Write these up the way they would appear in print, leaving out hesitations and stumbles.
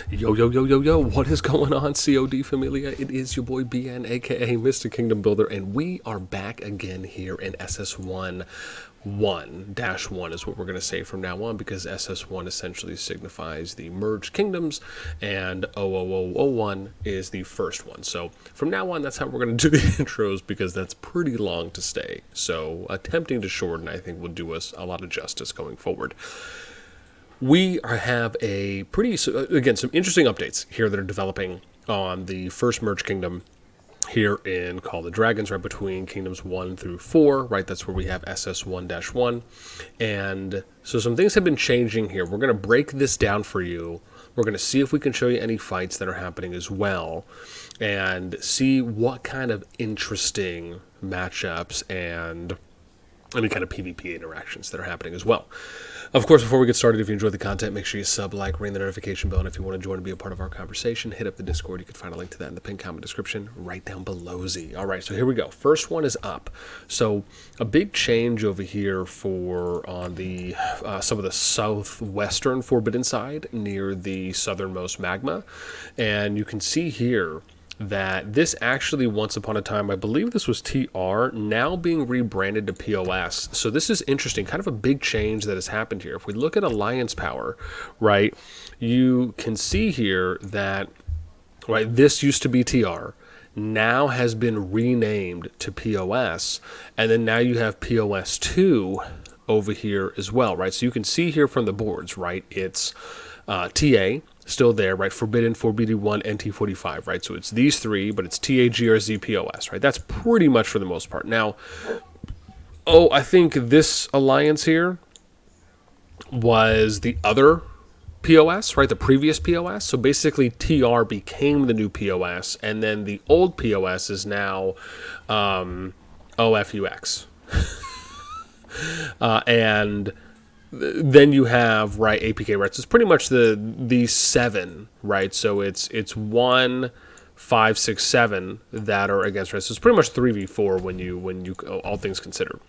Yo, yo, yo, yo, yo, what is going on, CoD Familia? It is your boy BN, aka Mr. Kingdom Builder, and we are back again here in SS1-1 is what we're going to say from now on, because SS1 essentially signifies the merged kingdoms, and 00001 is the first one. So from now on, that's how we're going to do the intros, because that's pretty long to stay. So attempting to shorten, I think, will do us a lot of justice going forward. We have a again, some interesting updates here that are developing on the first merged kingdom here in Call the Dragons, right between kingdoms 1 through 4, right? That's where we have SS1-1. And so some things have been changing here. We're going to break this down for you. We're going to see if we can show you any fights that are happening as well, and see what kind of interesting matchups and any kind of PvP interactions that are happening as well. Of course, before we get started, if you enjoyed the content, make sure you sub, like, ring the notification bell, and if you want to join and be a part of our conversation, hit up the Discord. You can find a link to that in the pinned comment description right down below. All right, so here we go. First one is up. So a big change over here for on the some of the southwestern Forbidden side near the southernmost magma, and you can see here that this actually, once upon a time, I believe this was TR, now being rebranded to POS. So this is interesting, kind of a big change that has happened here. If we look at alliance power, right, you can see here that, right, this used to be TR, now has been renamed to POS, and then now you have POS 2 over here as well, right? So you can see here from the boards, right, it's TA, still there, right? Forbidden, 4BD1, NT45, right? So it's these three, but it's TA, GRZ, POS, right? That's pretty much for the most part. Now, I think this alliance here was the other POS, right? The previous POS. So basically, TR became the new POS, and then the old POS is now OFUX. And then you have, right, APK, right? So it's pretty much the 7, right? So it's 1, 5, 6, 7 that are against, right? So it's pretty much 3v4 when you all things considered.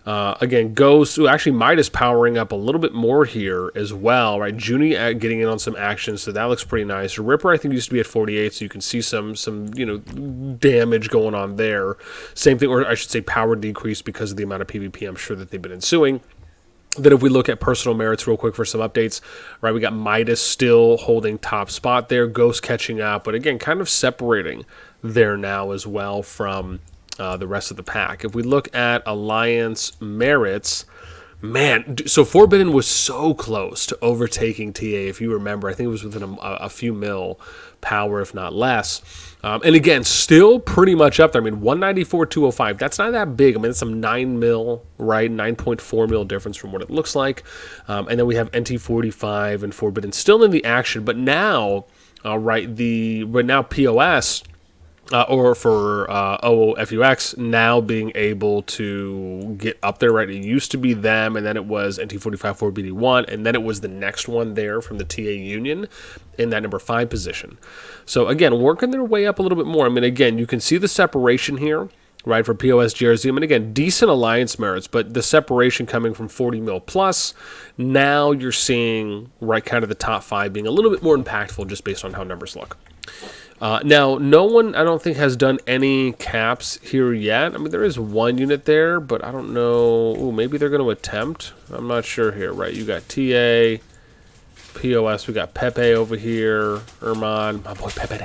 Again, Ghost, actually Midas powering up a little bit more here as well, right? Junie getting in on some action, so that looks pretty nice. Ripper, I think, used to be at 48, so you can see some damage going on there. Same thing, or I should say power decrease because of the amount of PvP I'm sure that they've been ensuing. Then if we look at personal merits real quick for some updates, right, we got Midas still holding top spot there, Ghost catching up, but again, kind of separating there now as well from the rest of the pack. If we look at Alliance merits, man, so Forbidden was so close to overtaking TA, if you remember. I think it was within a few mil power, if not less. And again, still pretty much up there. I mean, 194, 205, that's not that big. I mean, it's some 9 mil, right? 9.4 mil difference from what it looks like. And then we have NT45 and Forbidden still in the action. But now, now POS, or for OFUX, now being able to get up there, right? It used to be them, and then it was NT45 4BD1, and then it was the next one there from the TA Union in that number 5 position. So again, working their way up a little bit more. I mean, again, you can see the separation here, right, for POS, GRZ. I mean, again, decent alliance merits, but the separation coming from 40 mil plus, now you're seeing, right, kind of the top 5 being a little bit more impactful just based on how numbers look. Now, no one, I don't think, has done any caps here yet. I mean, there is one unit there, but I don't know. Ooh, maybe they're going to attempt. I'm not sure here, right? You got TA, POS. We got Pepe over here. Erman, my boy Pepe.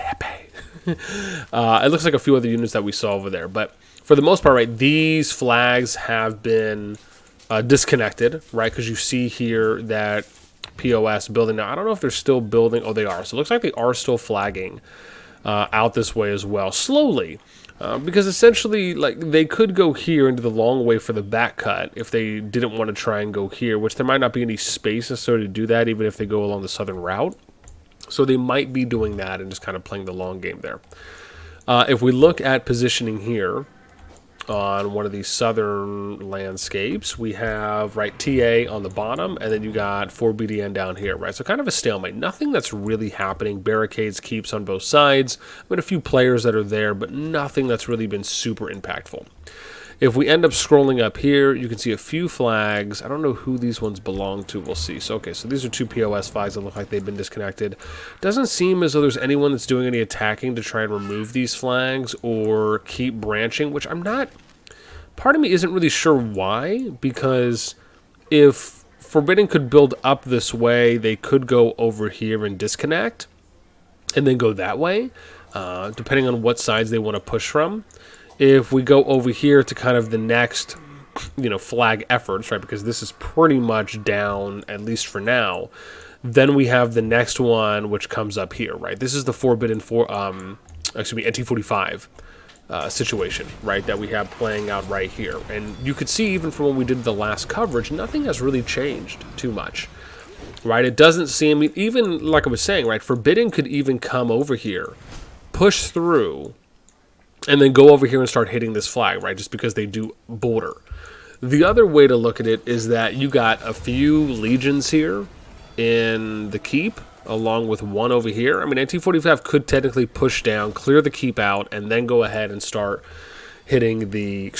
It looks like a few other units that we saw over there. But for the most part, right, these flags have been disconnected, right? Because you see here that POS building. Now, I don't know if they're still building. Oh, they are. So it looks like they are still flagging out this way as well, slowly, because essentially, like, they could go here into the long way for the back cut if they didn't want to try and go here, which there might not be any space necessarily to do that, even if they go along the southern route. So they might be doing that and just kind of playing the long game there. If we look at positioning here on one of these southern landscapes, we have, right, TA on the bottom, and then you got 4BDN down here, right? So kind of a stalemate. Nothing that's really happening. Barricades, keeps on both sides. I mean, a few players that are there, but nothing that's really been super impactful. If we end up scrolling up here, you can see a few flags. I don't know who these ones belong to. We'll see. So, okay, so these are 2 POS flags that look like they've been disconnected. Doesn't seem as though there's anyone that's doing any attacking to try and remove these flags or keep branching, which I'm not... Part of me isn't really sure why, because if Forbidden could build up this way, they could go over here and disconnect and then go that way, depending on what sides they want to push from. If we go over here to kind of the next, flag efforts, right, because this is pretty much down, at least for now, then we have the next one, which comes up here, right? This is the Forbidden, NT45 situation, right, that we have playing out right here. And you could see, even from when we did the last coverage, nothing has really changed too much, right? It doesn't seem, even like I was saying, right, Forbidden could even come over here, push through, and then go over here and start hitting this flag, right? Just because they do border. The other way to look at it is that you got a few legions here in the keep, along with one over here. I mean, NT45 could technically push down, clear the keep out, and then go ahead and start hitting the,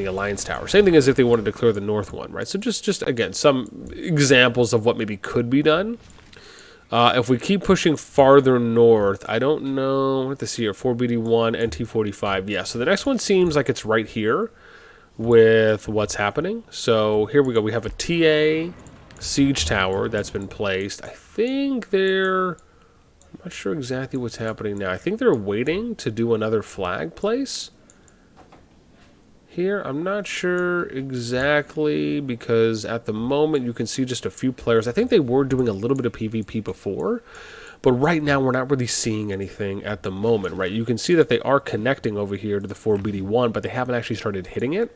Alliance Tower. Same thing as if they wanted to clear the north one, right? So just again, some examples of what maybe could be done. If we keep pushing farther north, I don't know what this here, 4BD1, NT45. Yeah, so the next one seems like it's right here with what's happening. So here we go. We have a TA siege tower that's been placed. I think I'm not sure exactly what's happening now. I think they're waiting to do another flag place here. I'm not sure exactly, because at the moment you can see just a few players. I think they were doing a little bit of PvP before, but right now we're not really seeing anything at the moment, right? You can see that they are connecting over here to the 4BD1, but they haven't actually started hitting it.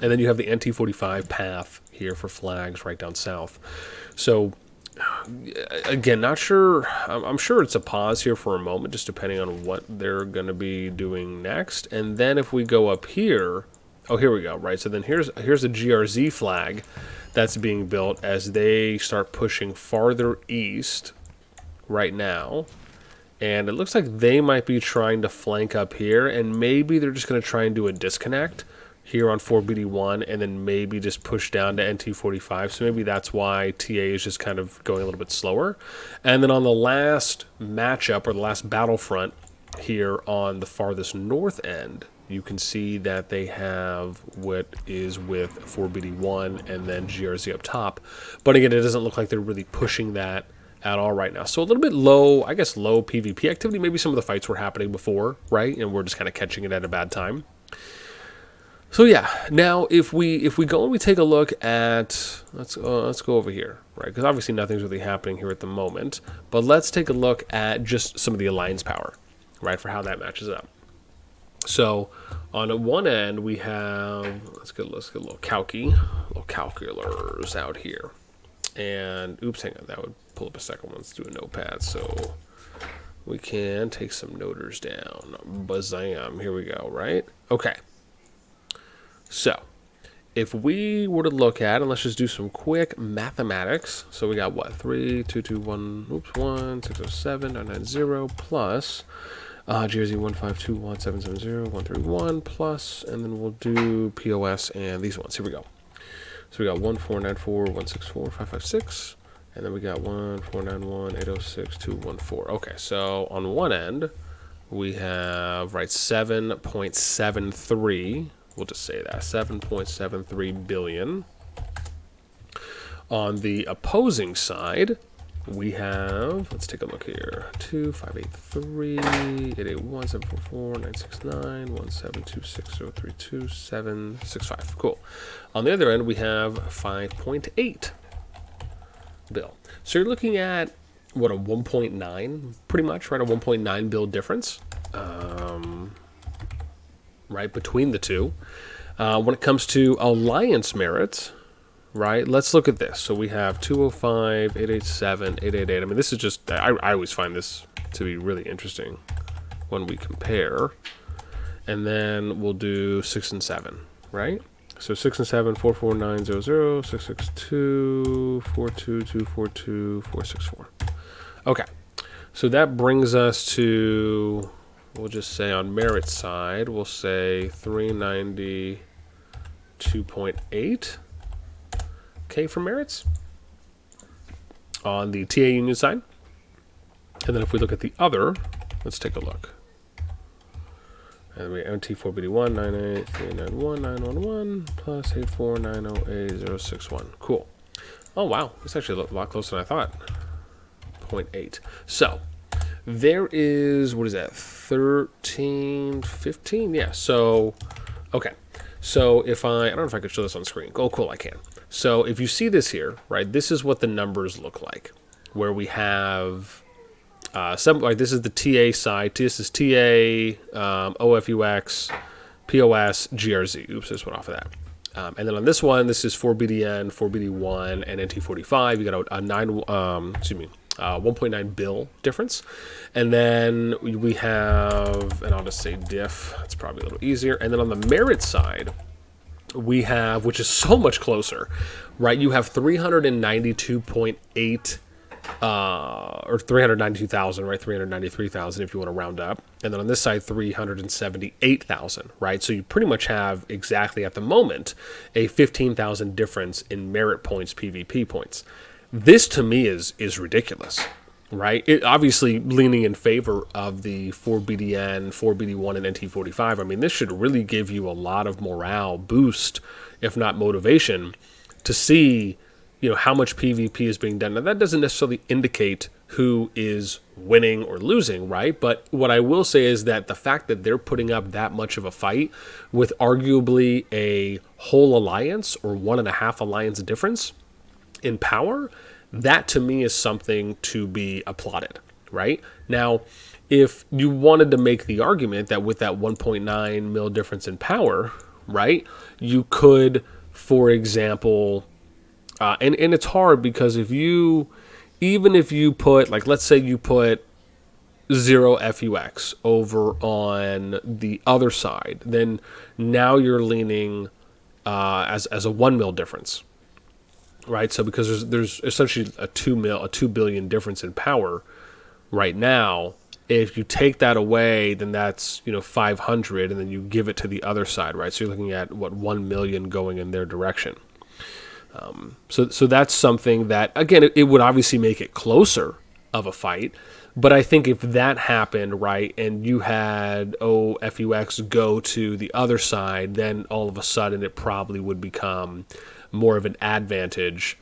And then you have the NT45 path here for flags right down south. So again, not sure. I'm sure it's a pause here for a moment, just depending on what they're going to be doing next. And then if we go up here, oh, here we go, right? So then here's a GRZ flag that's being built as they start pushing farther east right now. And it looks like they might be trying to flank up here, and maybe they're just going to try and do a disconnect here on 4BD1, and then maybe just push down to NT45. So maybe that's why TA is just kind of going a little bit slower. And then on the last matchup, or the last battlefront here on the farthest north end, you can see that they have what is with 4BD1 and then GRZ up top. But again, it doesn't look like they're really pushing that at all right now. So a little bit low, I guess, low PvP activity. Maybe some of the fights were happening before, right? And we're just kind of catching it at a bad time. So yeah, now if we go and we take a look at, let's go over here, right? Because obviously nothing's really happening here at the moment. But let's take a look at just some of the alliance power, right? For how that matches up. So on one end we have, let's get a little calculars out here. And oops, hang on, that would pull up a second one. Let's do a notepad so we can take some noters down. Bazam, here we go, right? Okay. So, if we were to look at, and let's just do some quick mathematics. So we got what? 3, 2, 2, 1, oops, 1, 607, 990 plus GRZ 1521, 770, 131 plus, and then we'll do POS and these ones. Here we go. So we got 1494, 164, 556, and then we got 1491, 806, 214. Okay, so on one end, we have, right, 7.73. We'll just say that, 7.73 billion. On the opposing side, we have, let's take a look here, 2, 583, 881, 744, 969, 1726, 032, 765. Cool. On the other end, we have 5.8 bill. So you're looking at, what, a 1.9, pretty much, right? A 1.9 bill difference. Right, between the two. When it comes to alliance merits, right, let's look at this. So we have 205, 887, 888. I mean, this is just, I always find this to be really interesting when we compare. And then we'll do 6 and 7, right? So 6 and 7, 44900, 662, 42242, 464. Okay, so that brings us to we'll just say on merit side, we'll say 392.8 K for merits on the TA union side. And then if we look at the other, let's take a look. And we MT4BD1 98391 plus 84908 Cool. Oh wow, it's actually a lot closer than I thought. 0.8. So there is, what is that? 13, 15? Yeah. So okay. So if I don't know if I could show this on screen. Oh, cool, I can. So if you see this here, right? This is what the numbers look like, where we have. Like this is the TA side. This is TA, OFUX, POS, GRZ. Oops, this went off of that. And then on this one, this is 4BDN, 4BD1, and NT45. You got a 1.9 bill difference. And then we have, and I'll just say diff. It's probably a little easier. And then on the merit side, we have, which is so much closer, right? You have 392.8. Or 392,000, right? 393,000 if you want to round up. And then on this side, 378,000, right? So you pretty much have exactly at the moment a 15,000 difference in merit points, PvP points. This to me is ridiculous, right? It obviously leaning in favor of the 4BDN, 4BD1, and NT45. I mean, this should really give you a lot of morale boost, if not motivation, to see how much PvP is being done. Now, that doesn't necessarily indicate who is winning or losing, right? But what I will say is that the fact that they're putting up that much of a fight with arguably a whole alliance or 1.5 alliance difference in power, that to me is something to be applauded, right? Now, if you wanted to make the argument that with that 1.9 mil difference in power, right, you could, for example, and it's hard because even if you put, like, let's say you put 0 FUX over on the other side, then now you're leaning as a 1 mil difference, right? So because there's essentially a 2 billion difference in power right now. If you take that away, then that's 500, and then you give it to the other side, right? So you're looking at 1 million going in their direction. So that's something that, again, it would obviously make it closer of a fight. But I think if that happened, right, and you had FUX go to the other side, then all of a sudden it probably would become more of an advantage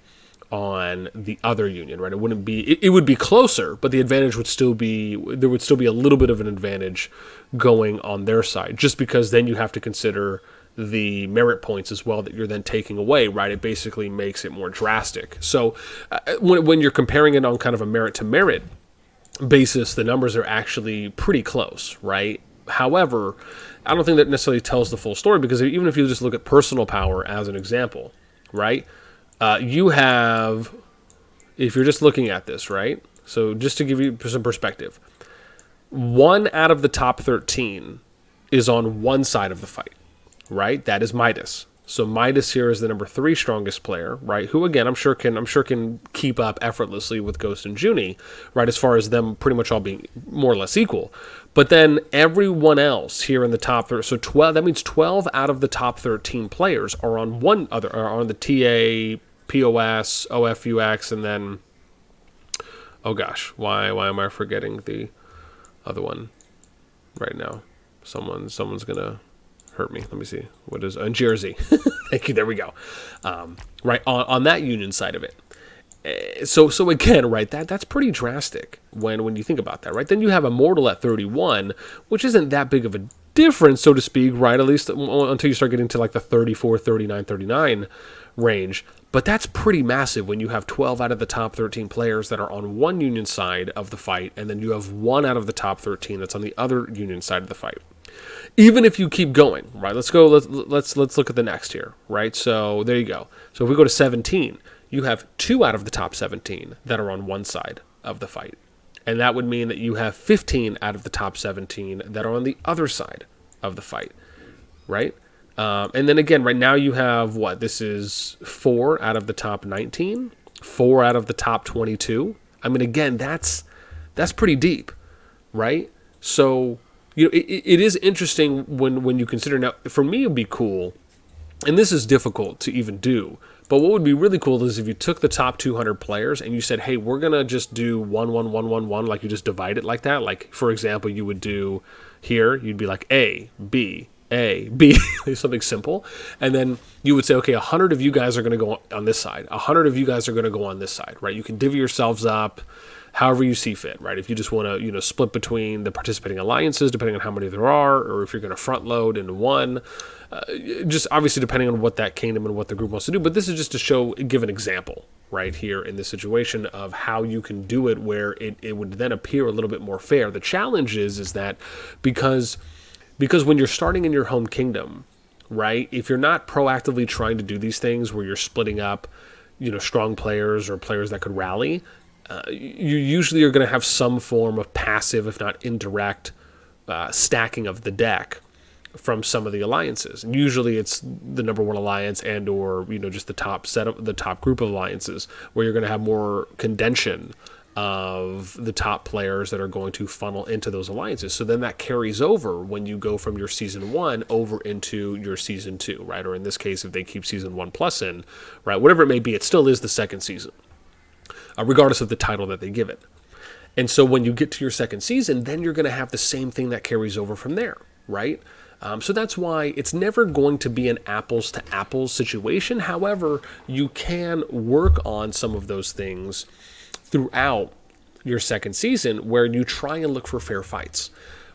on the other union, right? It wouldn't be, it would be closer, but the advantage would still be, there would still be a little bit of an advantage going on their side, just because then you have to consider the merit points as well that you're then taking away, right? It basically makes it more drastic. So when you're comparing it on kind of a merit to merit basis, the numbers are actually pretty close, right? However, I don't think that necessarily tells the full story, because even if you just look at personal power as an example, right? You have, if you're just looking at this, right? So just to give you some perspective, 1 out of the top 13 is on one side of the fight, right? That is Midas. So Midas here is the number 3 strongest player, right? Who, again, I'm sure can keep up effortlessly with Ghost and Junie, right? As far as them pretty much all being more or less equal. But then everyone else here in the top 3, so 12. That means 12 out of the top 13 players are on on the TA, POS, OFUX, and then, oh gosh, why am I forgetting the other one right now? Someone's gonna hurt me. Let me see. What is GRZ? Thank you. There we go. Right on that union side of it. So again, right, that's pretty drastic when you think about that, right? Then you have Immortal at 31, which isn't that big of a difference, so to speak, right? At least until you start getting to like the 34, 39, 39 range. But that's pretty massive when you have 12 out of the top 13 players that are on one union side of the fight, and then you have 1 out of the top 13 that's on the other union side of the fight. Even if you keep going, right? Let's look at the next here, right? So there you go. So if we go to 17, you have 2 out of the top 17 that are on one side of the fight. And that would mean that you have 15 out of the top 17 that are on the other side of the fight, right? And then again, right now you have what? This is 4 out of the top 19, 4 out of the top 22. I mean, again, that's pretty deep, right? So it is interesting when you consider, now for me it would be cool, and this is difficult to even do, but what would be really cool is if you took the top 200 players and you said, hey, we're going to just do 1 1 1 1 1, like you just divide it like that. Like, for example, you would do here, you'd be like A, B, something simple. And then you would say, okay, 100 of you guys are going to go on this side. 100 of you guys are going to go on this side, right? You can divvy yourselves up however you see fit, right? If you just want to, split between the participating alliances, depending on how many there are, or if you're going to front load into one, just obviously depending on what that kingdom and what the group wants to do. But this is just to give an example right here in this situation of how you can do it where it would then appear a little bit more fair. The challenge is that because when you're starting in your home kingdom, right, if you're not proactively trying to do these things where you're splitting up, strong players or players that could rally, you usually are going to have some form of passive, if not indirect, stacking of the deck from some of the alliances. And usually it's the number one alliance and or just the top group of alliances, where you're going to have more condension of the top players that are going to funnel into those alliances. So then that carries over when you go from your season 1 over into your season 2, right? Or in this case, if they keep season 1 plus in, right? Whatever it may be, it still is the second season, regardless of the title that they give it. And so when you get to your second season, then you're going to have the same thing that carries over from there, right? So that's why it's never going to be an apples to apples situation. However, you can work on some of those things throughout your second season where you try and look for fair fights,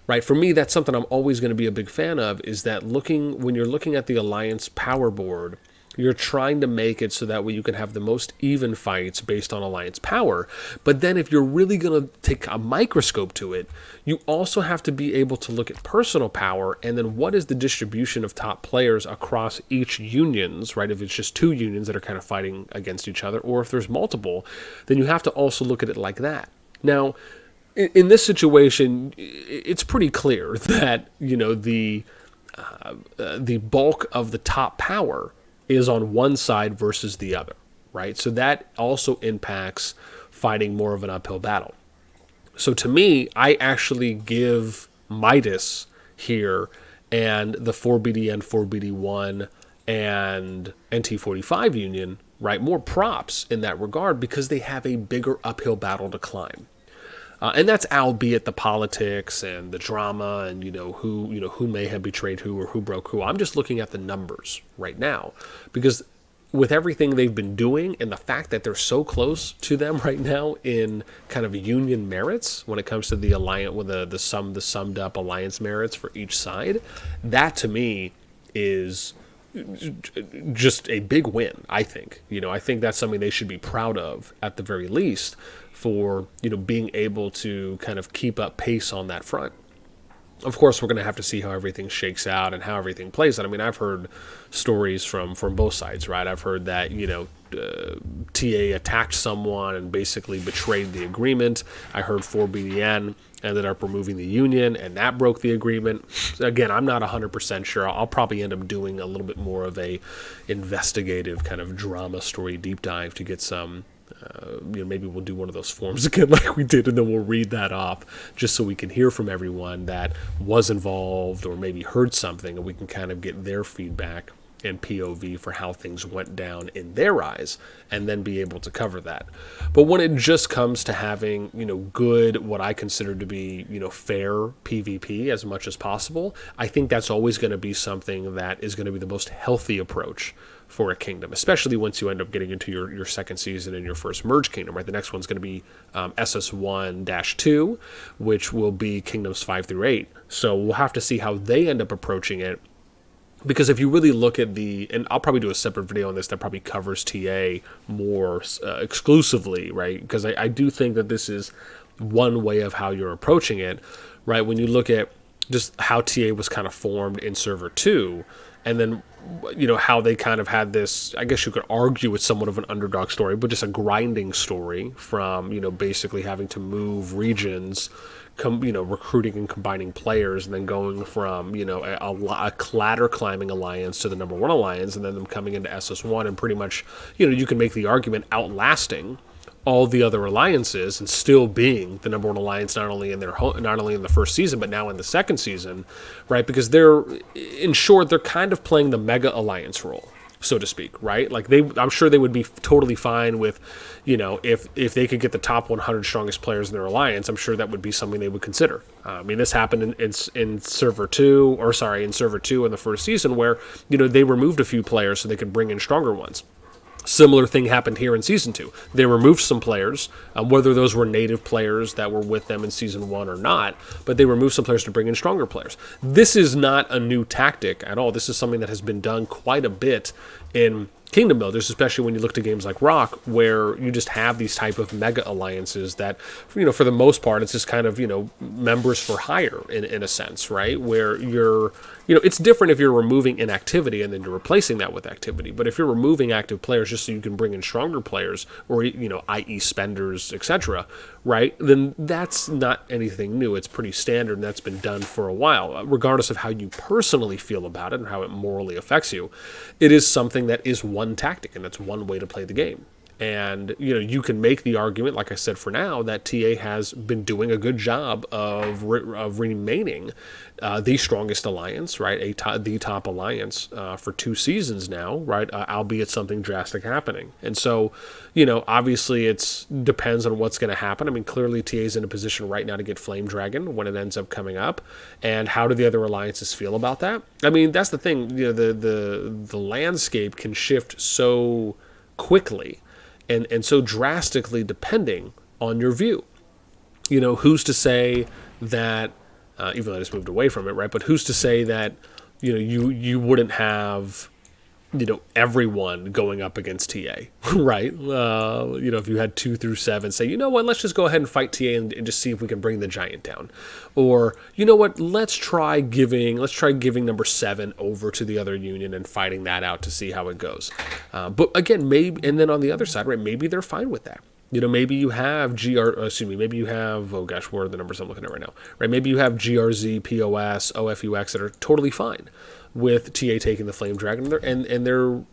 right? For me, that's something I'm always going to be a big fan of, is that when you're looking at the Alliance power board, you're trying to make it so that way you can have the most even fights based on Alliance power. But then if you're really going to take a microscope to it, you also have to be able to look at personal power, and then what is the distribution of top players across each unions, right? If it's just 2 unions that are kind of fighting against each other, or if there's multiple, then you have to also look at it like that. Now, in this situation, it's pretty clear that, the bulk of the top power is on one side versus the other, right? So that also impacts fighting more of an uphill battle. So to me, I actually give Midas here and the 4BDN, 4BD1, and NT45 union, right, more props in that regard because they have a bigger uphill battle to climb. And that's albeit the politics and the drama and who may have betrayed who or who broke who. I'm just looking at the numbers right now, because with everything they've been doing and the fact that they're so close to them right now in kind of union merits when it comes to the alliance, with the summed up alliance merits for each side, that to me is just a big win. I think I think that's something they should be proud of at the very least, for being able to kind of keep up pace on that front. Of course, we're going to have to see how everything shakes out and how everything plays out. I mean, I've heard stories from both sides, right? I've heard that TA attacked someone and basically betrayed the agreement. I heard 4BDN ended up removing the union, and that broke the agreement. Again, I'm not 100% sure. I'll probably end up doing a little bit more of a investigative kind of drama story deep dive to get some. Maybe we'll do one of those forums again like we did, and then we'll read that off just so we can hear from everyone that was involved or maybe heard something, and we can kind of get their feedback and POV for how things went down in their eyes, and then be able to cover that. But when it just comes to having, good, what I consider to be, fair PvP as much as possible, I think that's always going to be something that is going to be the most healthy approach for a kingdom, especially once you end up getting into your second season and your first merge kingdom, right? The next one's going to be SS1-2, which will be kingdoms 5 through 8. So we'll have to see how they end up approaching it. Because if you really look at and I'll probably do a separate video on this that probably covers TA more exclusively, right? Because I do think that this is one way of how you're approaching it, right? When you look at just how TA was kind of formed in Server 2, and then, how they kind of had this, I guess you could argue it's somewhat of an underdog story, but just a grinding story from, basically having to move regions, recruiting and combining players, and then going from, a ladder climbing alliance to the number 1 alliance, and then them coming into SS1 and pretty much, you can make the argument outlasting all the other alliances and still being the number one alliance, not only in not only in the first season, but now in the second season, right? Because they're, in short, they're kind of playing the mega alliance role, so to speak, right? Like I'm sure they would be totally fine with, if they could get the top 100 strongest players in their alliance, I'm sure that would be something they would consider. I mean, this happened in server 2, in server 2 in the first season, where they removed a few players so they could bring in stronger ones. Similar thing happened here in Season 2. They removed some players, whether those were native players that were with them in Season 1 or not, but they removed some players to bring in stronger players. This is not a new tactic at all. This is something that has been done quite a bit in Kingdom Builders, especially when you look to games like Rock, where you just have these type of mega alliances that, for the most part, it's just kind of, members for hire in a sense, right? Where you're, it's different if you're removing inactivity and then you're replacing that with activity. But if you're removing active players just so you can bring in stronger players, or, i.e. spenders, etc., right? Then that's not anything new. It's pretty standard, and that's been done for a while. Regardless of how you personally feel about it and how it morally affects you, it is something that is one tactic, and that's one way to play the game. And, you can make the argument, like I said, for now, that TA has been doing a good job of remaining the strongest alliance, right? The top alliance for 2 seasons now, right? Albeit something drastic happening. And so, obviously it depends on what's going to happen. I mean, clearly TA is in a position right now to get Flame Dragon when it ends up coming up. And how do the other alliances feel about that? I mean, that's the thing. The landscape can shift so quickly and so drastically depending on your view. Who's to say that, even though I just moved away from it, right? But who's to say that, you wouldn't have, everyone going up against TA, right? If you had 2 through 7, say, let's just go ahead and fight TA and just see if we can bring the giant down. Or, let's try giving number 7 over to the other union and fighting that out to see how it goes. But again, and then on the other side, right, maybe they're fine with that. Maybe you have maybe you have, oh gosh, where are the numbers I'm looking at right now, right? Maybe you have GRZ, POS, OFUX that are totally fine with TA taking the Flame Dragon, and they're I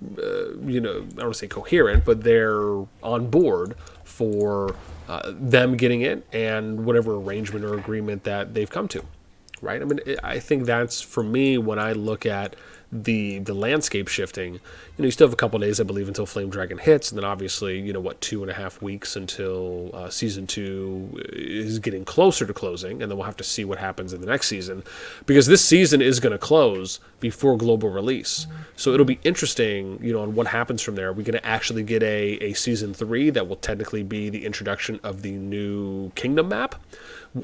don't want to say coherent, but they're on board for them getting it and whatever arrangement or agreement that they've come to, right? I mean, I think that's, for me, when I look at the landscape shifting, you still have a couple days, I believe, until Flame Dragon hits, and then obviously, 2.5 weeks until Season 2 is getting closer to closing, and then we'll have to see what happens in the next season, because this season is going to close before global release. So it'll be interesting, on what happens from there. Are we going to actually get a Season 3 that will technically be the introduction of the new Kingdom map?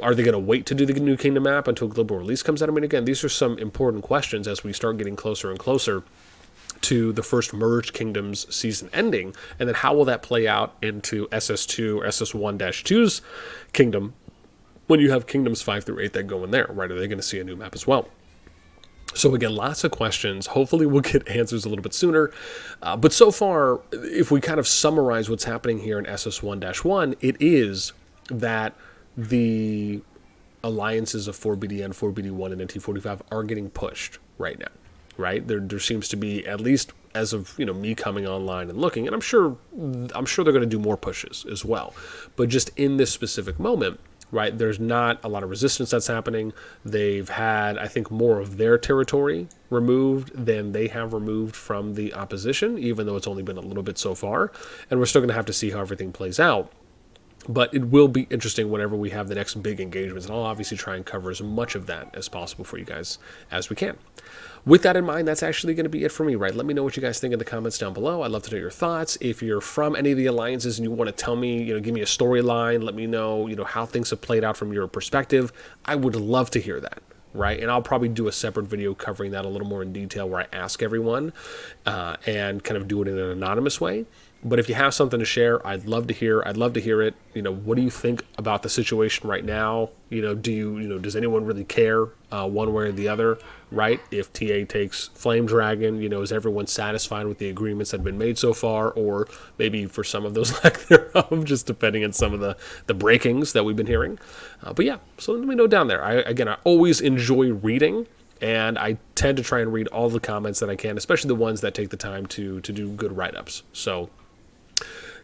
Are they going to wait to do the new Kingdom map until global release comes out? I mean, again, these are some important questions as we start getting closer and closer to the first Merged Kingdoms season ending, and then how will that play out into SS2 or SS1-2's kingdom when you have Kingdoms 5 through 8 that go in there, right? Are they going to see a new map as well? So again, lots of questions. Hopefully we'll get answers a little bit sooner. But so far, if we kind of summarize what's happening here in SS1-1, it is that the alliances of 4BDN, 4BD1, and NT45 are getting pushed right now, right? There seems to be, at least as of me coming online and looking, and I'm sure they're going to do more pushes as well. But just in this specific moment, right, there's not a lot of resistance that's happening. They've had, I think, more of their territory removed than they have removed from the opposition, even though it's only been a little bit so far. And we're still going to have to see how everything plays out. But it will be interesting whenever we have the next big engagements, and I'll obviously try and cover as much of that as possible for you guys as we can. With that in mind, that's actually going to be it for me, right? Let me know what you guys think in the comments down below. I'd love to know your thoughts. If you're from any of the alliances and you want to tell me, give me a storyline, let me know, how things have played out from your perspective. I would love to hear that, right? And I'll probably do a separate video covering that a little more in detail, where I ask everyone and kind of do it in an anonymous way. But if you have something to share, I'd love to hear it. What do you think about the situation right now? Does anyone really care one way or the other, right? If TA takes Flame Dragon, is everyone satisfied with the agreements that have been made so far? Or maybe for some of those lack thereof, just depending on some of the breakings that we've been hearing. But yeah, so let me know down there. I always enjoy reading, and I tend to try and read all the comments that I can, especially the ones that take the time to do good write-ups. So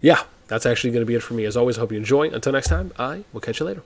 yeah, that's actually going to be it for me. As always, I hope you enjoy. Until next time, I will catch you later.